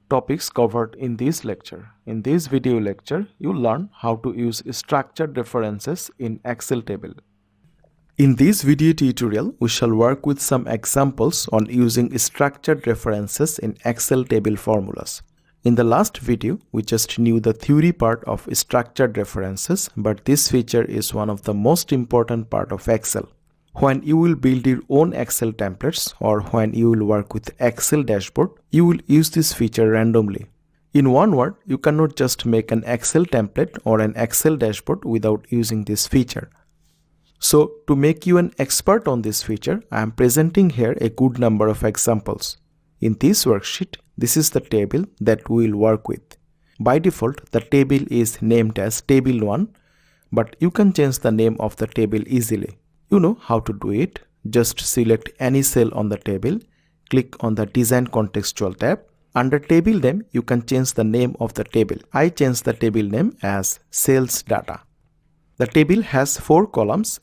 topics covered in this lecture. In this video lecture, you'll learn how to use structured references in Excel table. In this video tutorial, we shall work with some examples on using structured references in Excel table formulas. In the last video, we just knew the theory part of structured references, but this feature is one of the most important part of Excel. When you will build your own Excel templates or when you will work with Excel dashboard, you will use this feature randomly. In one word, you cannot just make an Excel template or an Excel dashboard without using this feature. So, to make you an expert on this feature, I am presenting here a good number of examples. In this worksheet, this is the table that we will work with. By default, the table is named as Table 1, but you can change the name of the table easily. You know how to do it. Just select any cell on the table, click on the Design Contextual tab. Under table name, you can change the name of the table. I change the table name as Sales Data. The table has 4 columns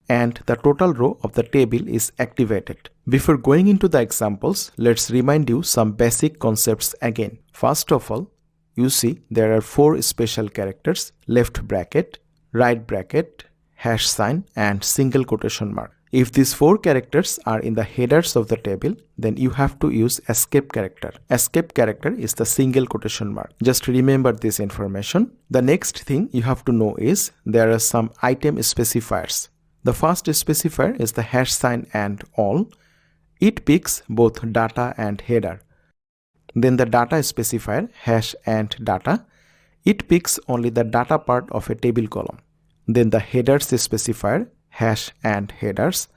and the total row of the table is activated. Before going into the examples, let's remind you some basic concepts again. First of all, you see there are 4 special characters: left bracket, right bracket, hash sign and single quotation mark. If these 4 characters are in the headers of the table, then you have to use escape character. Escape character is the single quotation mark. Just remember this information. The next thing you have to know is there are some item specifiers. The first specifier is the hash sign and all. It picks both data and header. Then the data specifier, hash and data. It picks only the data part of a table column. Then the headers specifier, hash and headers.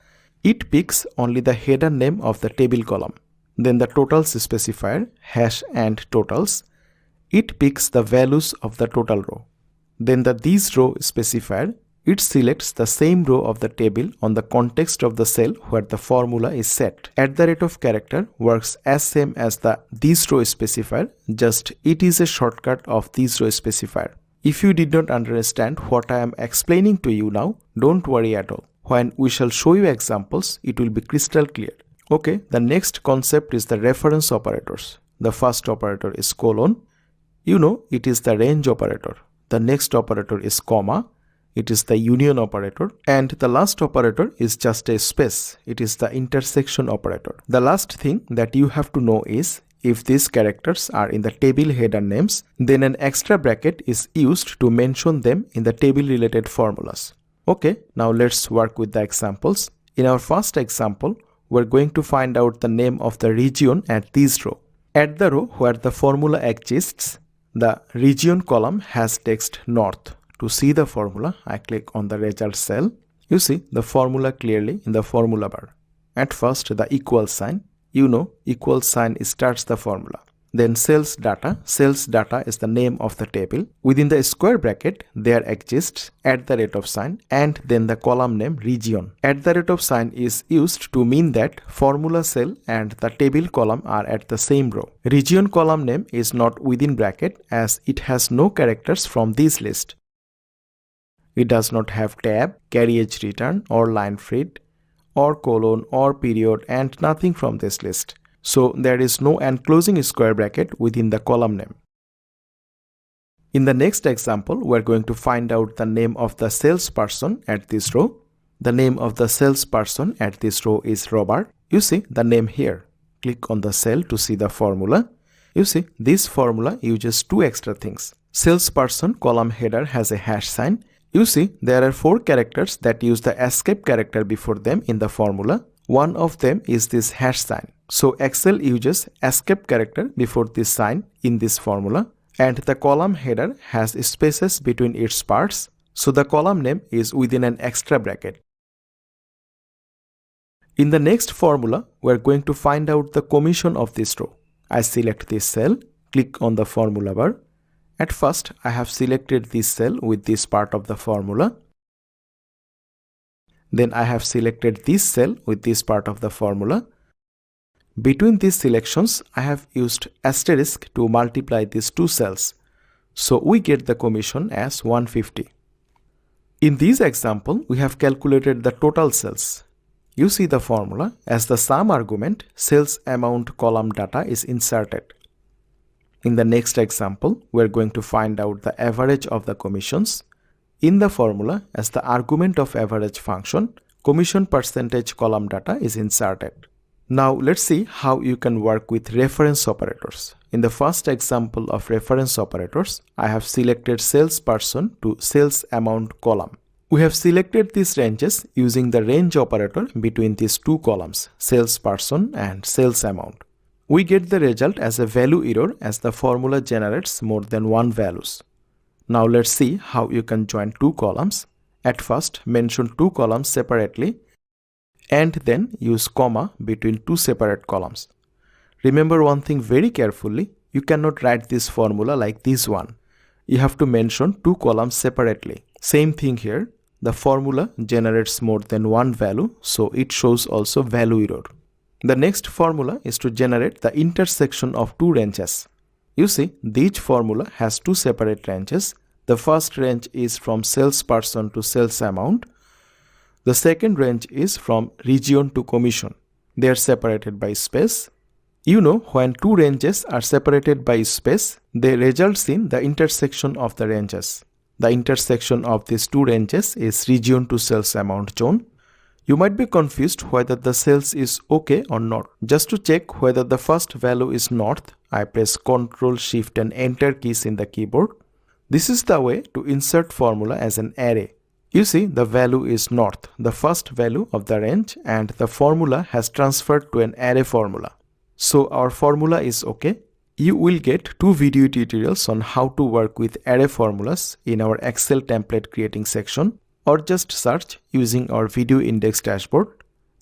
It picks only the header name of the table column. Then the totals specifier, hash and totals. It picks the values of the total row. Then the these row specifier, it selects the same row of the table on the context of the cell where the formula is set. @ works as same as the this row specifier, just it is a shortcut of this row specifier. If you did not understand what I am explaining to you now, don't worry at all. When we shall show you examples, it will be crystal clear. Okay, the next concept is the reference operators. The first operator is colon. You know, it is the range operator. The next operator is comma. It is the union operator. And the last operator is just a space. It is the intersection operator. The last thing that you have to know is, if these characters are in the table header names, then an extra bracket is used to mention them in the table related formulas. Okay, now let's work with the examples. In our first example, we're going to find out the name of the region at this row. At the row where the formula exists, the region column has text north. To see the formula, I click on the result cell. You see the formula clearly in the formula bar. At first, the equal sign. You know, equal sign starts the formula. Then sales data is the name of the table. Within the square bracket, there exists @ and then the column name region. @ is used to mean that formula cell and the table column are at the same row. Region column name is not within bracket as it has no characters from this list. It does not have tab, carriage return or line feed, or colon or period and nothing from this list. So there is no enclosing square bracket within the column name. In the next example, we are going to find out the name of the salesperson at this row. The name of the salesperson at this row is Robert. You see the name here. Click on the cell to see the formula. You see this formula uses 2 extra things. Salesperson column header has a hash sign. You see, there are 4 characters that use the escape character before them in the formula. One of them is this hash sign. So Excel uses escape character before this sign in this formula. And the column header has spaces between its parts. So the column name is within an extra bracket. In the next formula, we are going to find out the commission of this row. I select this cell, click on the formula bar. At first, I have selected this cell with this part of the formula. Then I have selected this cell with this part of the formula. Between these selections, I have used asterisk to multiply these 2 cells. So we get the commission as 150. In this example, we have calculated the total sales. You see the formula. As the sum argument, sales amount column data is inserted. In the next example, we are going to find out the average of the commissions. In the formula, as the argument of average function, commission percentage column data is inserted. Now let's see how you can work with reference operators. In the first example of reference operators, I have selected salesperson to sales amount column. We have selected these ranges using the range operator between these two columns, salesperson and sales amount. We get the result as a value error as the formula generates more than one values. Now let's see how you can join two columns. At first, mention two columns separately and then use comma between two separate columns. Remember one thing very carefully, you cannot write this formula like this one. You have to mention two columns separately. Same thing here, the formula generates more than one value, so it shows also value error. The next formula is to generate the intersection of two ranges. You see, each formula has two separate ranges. The first range is from salesperson to sales amount. The second range is from region to commission. They are separated by space. You know, when two ranges are separated by space, they result in the intersection of the ranges. The intersection of these two ranges is region to sales amount zone. You might be confused whether the sales is okay or not. Just to check whether the first value is north, I press Ctrl, Shift and Enter keys in the keyboard. This is the way to insert formula as an array. You see, the value is north, the first value of the range, and the formula has transferred to an array formula. So our formula is okay. You will get two video tutorials on how to work with array formulas in our Excel template creating section, or just search using our video index dashboard.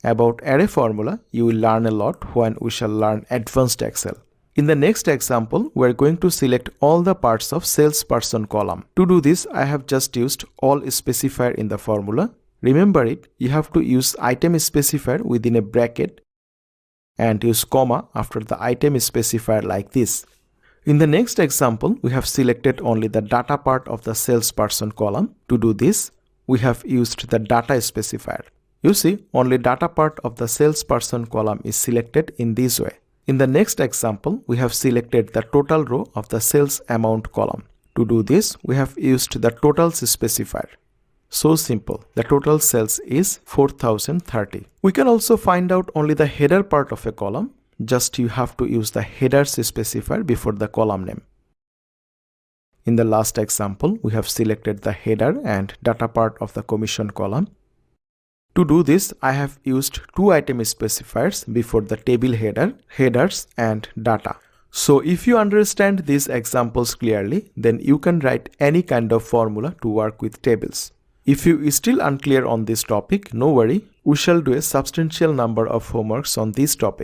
About array formula, you will learn a lot when we shall learn advanced Excel. In the next example, we are going to select all the parts of salesperson column. To do this, I have just used all specifier in the formula. Remember it, you have to use item specifier within a bracket and use comma after the item specifier like this. In the next example, we have selected only the data part of the salesperson column. To do this, we have used the data specifier. You see, only data part of the salesperson column is selected in this way. In the next example, we have selected the total row of the sales amount column. To do this, we have used the totals specifier. So simple, the total sales is 4030. We can also find out only the header part of a column. Just you have to use the headers specifier before the column name. In the last example, we have selected the header and data part of the commission column. To do this, I have used two item specifiers before the table header, headers and data. So if you understand these examples clearly, then you can write any kind of formula to work with tables. If you are still unclear on this topic, no worry, we shall do a substantial number of homeworks on this topic.